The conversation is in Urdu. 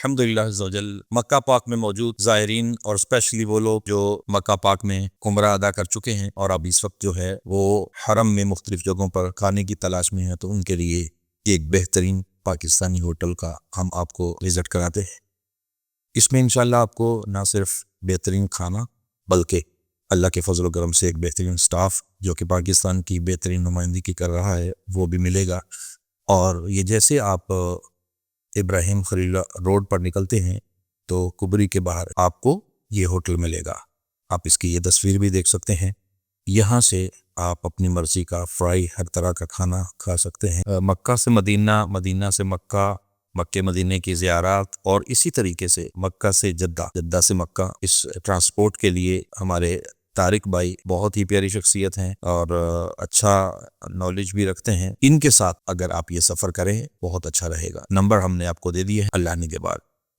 الحمدللہ عز و جل مکہ پاک میں موجود زائرین اور اسپیشلی وہ لوگ جو مکہ پاک میں عمرہ ادا کر چکے ہیں اور اب اس وقت جو ہے وہ حرم میں مختلف جگہوں پر کھانے کی تلاش میں ہیں، تو ان کے لیے ایک بہترین پاکستانی ہوٹل کا ہم آپ کو وزٹ کراتے ہیں۔ اس میں انشاءاللہ آپ کو نہ صرف بہترین کھانا بلکہ اللہ کے فضل و کرم سے ایک بہترین سٹاف جو کہ پاکستان کی بہترین نمائندگی کر رہا ہے وہ بھی ملے گا۔ اور یہ جیسے آپ ابراہیم خلیل روڈ پر نکلتے ہیں تو کبری کے باہر آپ کو یہ ہوٹل ملے گا۔ آپ اس کی یہ تصویر بھی دیکھ سکتے ہیں۔ یہاں سے آپ اپنی مرضی کا فرائی ہر طرح کا کھانا کھا سکتے ہیں۔ مکہ سے مدینہ، مدینہ سے مکہ، مکہ مدینہ کی زیارات اور اسی طریقے سے مکہ سے جدہ، جدہ سے مکہ، اس ٹرانسپورٹ کے لیے ہمارے طارق بھائی بہت ہی پیاری شخصیت ہیں اور اچھا نالج بھی رکھتے ہیں۔ ان کے ساتھ اگر آپ یہ سفر کریں بہت اچھا رہے گا۔ نمبر ہم نے آپ کو دے دیے ہیں، اللہ نے کے بعد